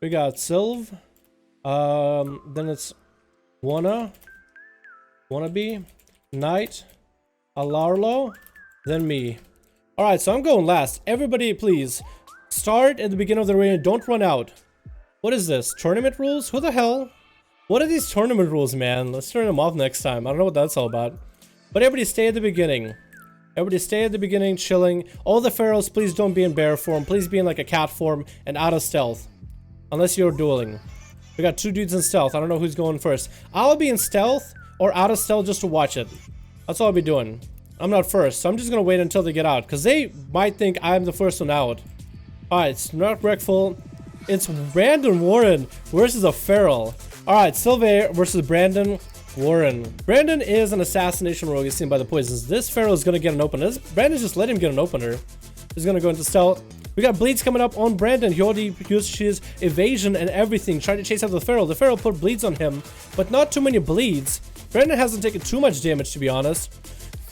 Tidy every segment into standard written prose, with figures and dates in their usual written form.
We got Sylve. Then it's Wannabe, Knight, Alarlo, then me. Alright, so I'm going last. Everybody, please, start at the beginning of the arena. Don't run out. What is this? Tournament rules? Who the hell? What are these tournament rules, man? Let's turn them off next time. I don't know what that's all about. But everybody stay at the beginning. Everybody stay at the beginning, chilling. All the pharaohs, please don't be in bear form. Please be in like a cat form and out of stealth. Unless you're dueling. We got 2 dudes in stealth. I don't know who's going first. I'll be in stealth or out of stealth just to watch it. That's all I'll be doing. I'm not first, so I'm just gonna wait until they get out. Because they might think I'm the first one out. Alright, it's not Wreckful. It's Brandon Warren versus a feral. Alright, Sylve versus Brandon Warren. Brandon is an assassination rogue seen by the poisons. This feral is gonna get an opener. Brandon just let him get an opener. He's gonna go into stealth. We got bleeds coming up on Brandon. He already used his evasion and everything, trying to chase after the feral. The feral put bleeds on him, but not too many bleeds. Brandon hasn't taken too much damage, to be honest.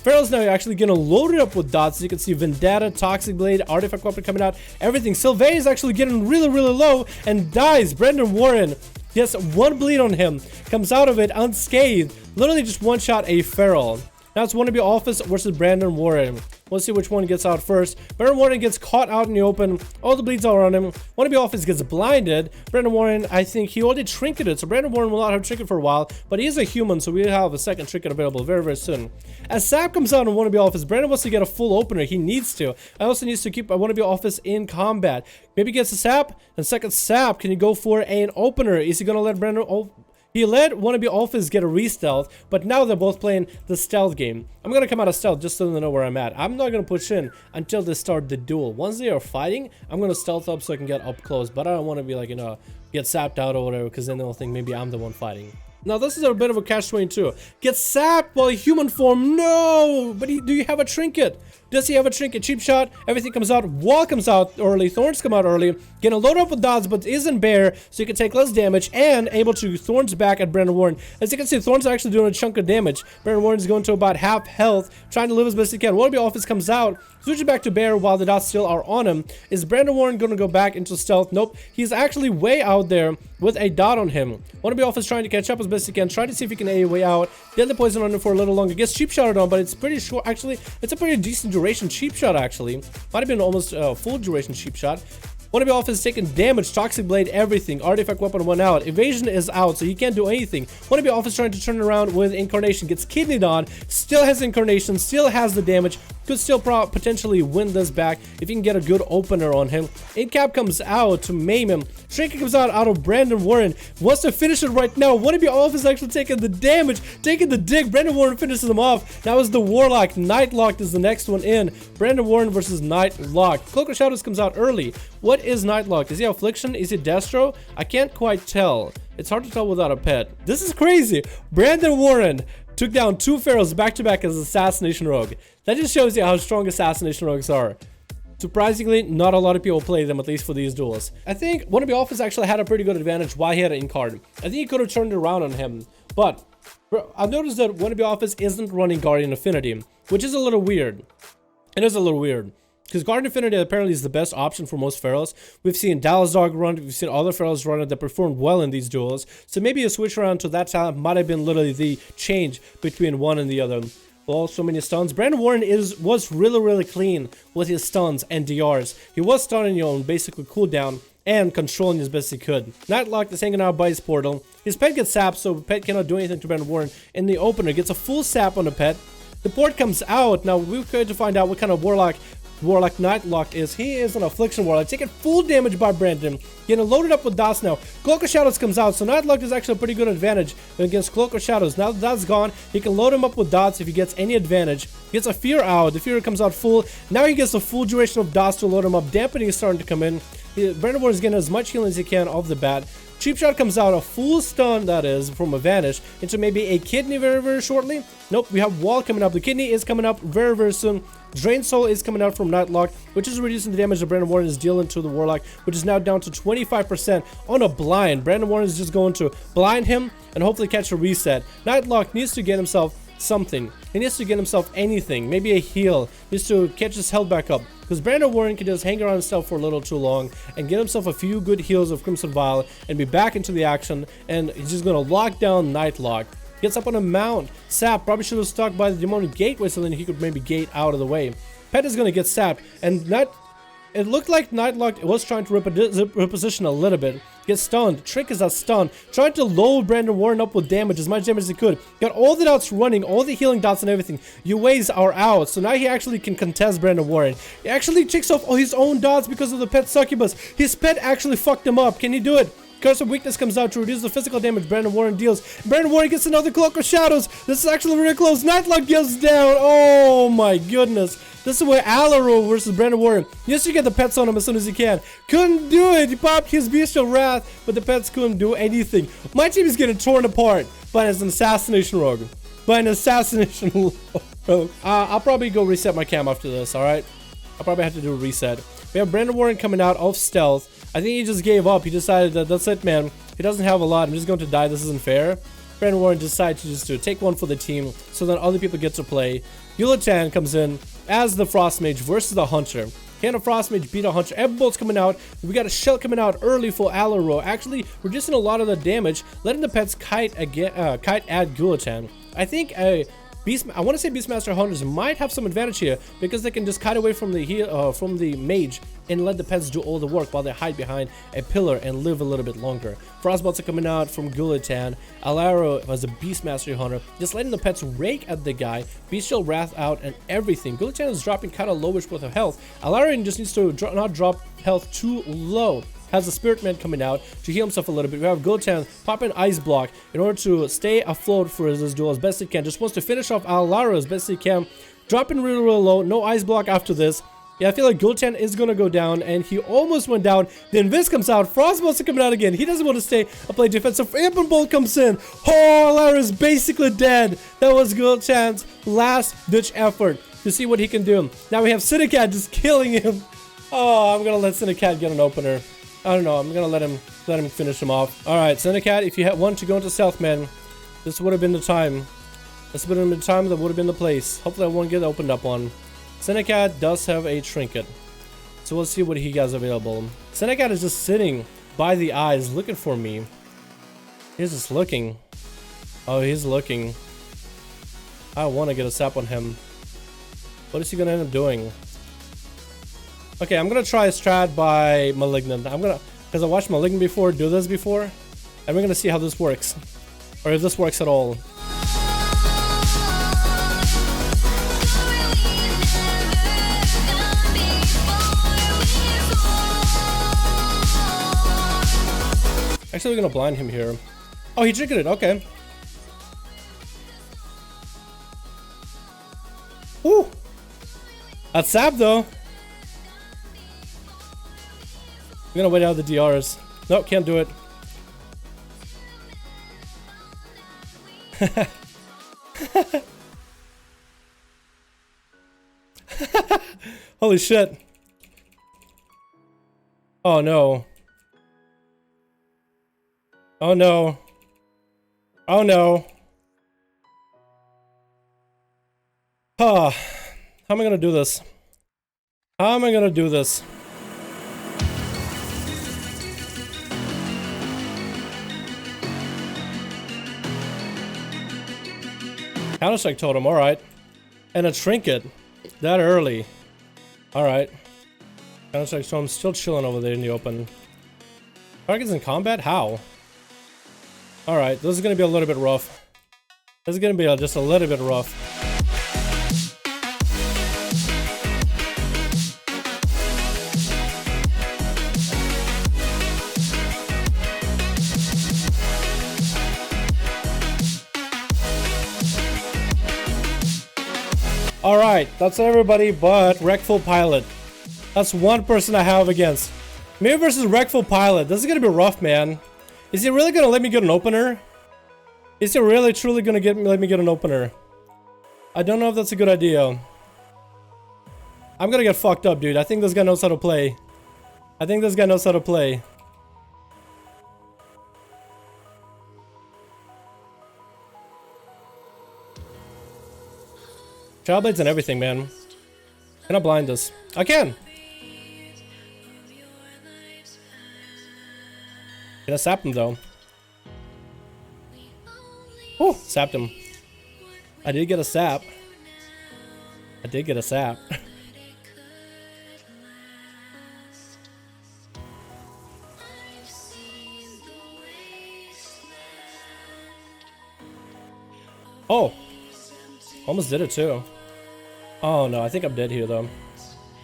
Feral's now actually getting loaded up with dots. As you can see, Vendetta, Toxic Blade, Artifact Weapon coming out, everything. Sylve is actually getting really, really low and dies. Brandon Warren gets 1 bleed on him, comes out of it unscathed. Literally just one-shot a feral. Now it's Wannabe Office versus Brandon Warren. We'll see which one gets out first. Brandon Warren gets caught out in the open. All the bleeds are on him. Wannabe Office gets blinded. Brandon Warren, I think he already trinketed, so Brandon Warren will not have trinket for a while, but he is a human, so we'll have a second trinket available very, very soon. As Sap comes out in Wannabe Office, Brandon wants to get a full opener. He needs to. I also needs to keep a Wannabe Office in combat. Maybe gets a Sap, and second Sap, can he go for an opener? Is he gonna let Brandon... He let Wannabe Office get a re-stealth, but now they're both playing the stealth game. I'm gonna come out of stealth just so they know where I'm at. I'm not gonna push in until they start the duel. Once they are fighting, I'm gonna stealth up so I can get up close, but I don't want to be like, you know, get sapped out or whatever, because then they'll think maybe I'm the one fighting. Now this is a bit of a catch-22. Get sapped while in human form, no! But do you have a trinket? Does he have a trinket? Cheap shot, everything comes out, wall comes out early, thorns come out early, getting loaded up with dots but isn't bear, so you can take less damage and able to thorns back at Brandon Warren. As you can see, thorns are actually doing a chunk of damage. Brandon Warren is going to about half health, trying to live as best he can. Wannabe Office comes out, switching back to bear while the dots still are on him. Is Brandon Warren going to go back into stealth? Nope, he's actually way out there with a dot on him. Wannabe Office trying to catch up as best he can, trying to see if he can A way out, get the poison on him for a little longer, gets cheap shotted on, but it's pretty short. Actually, it's a pretty decent duration cheap shot, actually. Might have been almost a full duration cheap shot. Wannabe Office taking damage, Toxic Blade, everything. Artifact Weapon 1 out. Evasion is out, so he can't do anything. Wannabe Office trying to turn around with Incarnation, gets kidneyed on, still has Incarnation, still has the damage, could still potentially win this back if you can get a good opener on him. Incap comes out to maim him. Trinket comes out of Brandon Warren. Wants to finish it right now. Wannabe Office actually taking the damage, taking the dig. Brandon Warren finishes him off. That was the Warlock. Nightlock is the next one in. Brandon Warren versus Nightlock. Cloak of Shadows comes out early. What is Nightlock? Is he Affliction? Is he Destro? I can't quite tell. It's hard to tell without a pet. This is crazy. Brandon Warren took down 2 pharaohs back-to-back as Assassination Rogue. That just shows you how strong Assassination Rogues are. Surprisingly, not a lot of people play them, at least for these duels. I think Wannabe Office actually had a pretty good advantage while he had an Incard. I think he could have turned it around on him, but I've noticed that Wannabe Office isn't running Guardian Affinity, which is a little weird. It is a little weird. Because Guardian Affinity apparently is the best option for most pharaohs. We've seen Dallas Dog run it, we've seen other pharaohs run it that performed well in these duels. So maybe a switch around to that talent might have been literally the change between one and the other. Well, so many stuns. Brandon Warren was really, really clean with his stuns and DRs. He was stunning you on basically cooldown and controlling as best he could. Nightlock is hanging out by his portal. His pet gets sapped, so pet cannot do anything to Brandon Warren. In the opener, gets a full sap on the pet. The port comes out. Now, we're going to find out what kind of Warlock Nightlock is. He is an Affliction Warlock, taking full damage by Brandon, getting loaded up with dots now. Cloak of Shadows comes out, so Nightlock is actually a pretty good advantage against Cloak of Shadows. Now that that's gone, he can load him up with dots if he gets any advantage. He gets a Fear out, the Fear comes out full. Now he gets the full duration of dots to load him up. Dampening is starting to come in. Brandon Warren is getting as much healing as he can off the bat. Cheap Shot comes out, a full stun, that is, from a Vanish, into maybe a Kidney very, very shortly. Nope, we have Wall coming up. The Kidney is coming up very, very soon. Drain Soul is coming out from Nightlock, which is reducing the damage that Brandon Warren is dealing to the Warlock, which is now down to 25% on a blind. Brandon Warren is just going to blind him and hopefully catch a reset. Nightlock needs to get himself something. He needs to get himself anything, maybe a heal. He needs to catch his health back up. Because BWarren can just hang around himself for a little too long and get himself a few good heals of Crimson Vial and be back into the action. And he's just going to lock down Nightlock. Gets up on a mount. Sap probably should have stuck by the demonic gateway so then he could maybe gate out of the way. Pet is going to get sapped. And it looked like Nightlock was trying to reposition a little bit. Gets stunned. Trick is a stun. Trying to load BWarren up with damage, as much damage as he could. Got all the dots running, all the healing dots and everything. UAs are out, so now he actually can contest BWarren. He actually takes off all his own dots because of the pet succubus. His pet actually fucked him up. Can he do it? Curse of Weakness comes out to reduce the physical damage BWarren deals. BWarren gets another Cloak of Shadows. This is actually really close. Nightlock gets down. Oh my goodness. This is where Outlaw versus BWarren. He has to get the pets on him as soon as he can. Couldn't do it. He popped his Bestial Wrath, but the pets couldn't do anything. My team is getting torn apart by an Assassination Rogue. I'll probably go reset my cam after this, alright? I'll probably have to do a reset. We have BWarren coming out of stealth. I think he just gave up. He decided that that's it, man. He doesn't have a lot. I'm just going to die. This isn't fair. BWarren decided to just take one for the team so that other people get to play. Guillotine comes in as the Frost Mage versus the Hunter. Can a Frost Mage beat a Hunter? Everbolt's coming out. We got a Shell coming out early for Outlaw, actually reducing a lot of the damage, letting the pets kite at Guillotine. I think I want to say Beastmaster Hunters might have some advantage here because they can just kite away from the mage and let the pets do all the work while they hide behind a pillar and live a little bit longer. Frostbolts are coming out from Guillotine. Alaro as a Beastmaster Hunter, just letting the pets rake at the guy. Bestial Wrath out and everything. Guillotine is dropping kind of lowish worth of health. Alaro just needs to not drop health too low. Has the Spirit Man coming out to heal himself a little bit. We have Guillotine pop an Ice Block in order to stay afloat for this duel as best he can. Just wants to finish off Alaro as best he can. Dropping really, really low. No Ice Block after this. Yeah, I feel like Guillotine is going to go down, and he almost went down. Then Vince comes out. Frostbolts are coming out again. He doesn't want to stay and play defensive. Amber Bolt comes in. Oh, Alaro is basically dead. That was Guillotine's last-ditch effort to see what he can do. Now we have Syndicate just killing him. Oh, I'm going to let Syndicate get an opener. I don't know. I'm gonna let him finish him off. All right, Syndicate. If you had one to go into stealth, man, this would have been the time. This would have been the time. That would have been the place. Hopefully, I won't get opened up on. Syndicate does have a trinket, so we'll see what he has available. Syndicate is just sitting by the eyes, looking for me. He's just looking. Oh, he's looking. I want to get a sap on him. What is he gonna end up doing? Okay, I'm gonna try a strat by Malignant. Because I watched Malignant do this before, and we're gonna see how this works, or if this works at all. Actually, we're gonna blind him here. Oh, he triggered it. Okay. Woo! That's sap though. I'm gonna wait out the DRs. Nope, can't do it. Holy shit. Oh no. Oh no. Oh no. How am I gonna do this? How am I gonna do this? Counter-Strike Totem, alright. And a Trinket. That early. Alright. Counter-Strike Totem still chilling over there in the open. Targets in combat? How? Alright, this is gonna be a little bit rough. This is gonna be just a little bit rough. Alright, that's everybody but Wreckful Pilot. That's one person I have against. Me versus Wreckful Pilot. This is gonna be rough, man. Is he really gonna let me get an opener? Is he really truly gonna let me get an opener? I don't know if that's a good idea. I'm gonna get fucked up, dude. I think this guy knows how to play. I think this guy knows how to play. Shadowblades and everything, man. Can I blind this? I can! Can I sap him though? Oh, sapped him. I did get a sap. I did get a sap. Oh! Almost did it too. Oh no, I think I'm dead here though.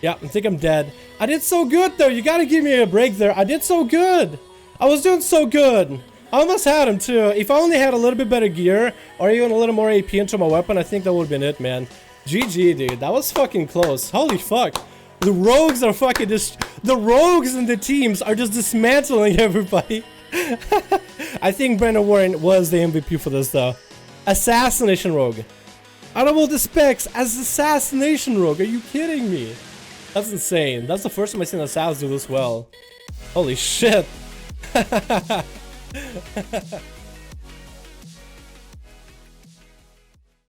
Yeah, I think I'm dead. I did so good though, you gotta give me a break there. I did so good! I was doing so good! I almost had him too. If I only had a little bit better gear, or even a little more AP into my weapon, I think that would've been it, man. GG, dude. That was fucking close. Holy fuck. The rogues are fucking the rogues in the teams are just dismantling everybody. I think BWarren was the MVP for this though. Assassination Rogue. Out of all the specs, as Assassination Rogue, are you kidding me? That's insane. That's the first time I've seen Assass do this well. Holy shit.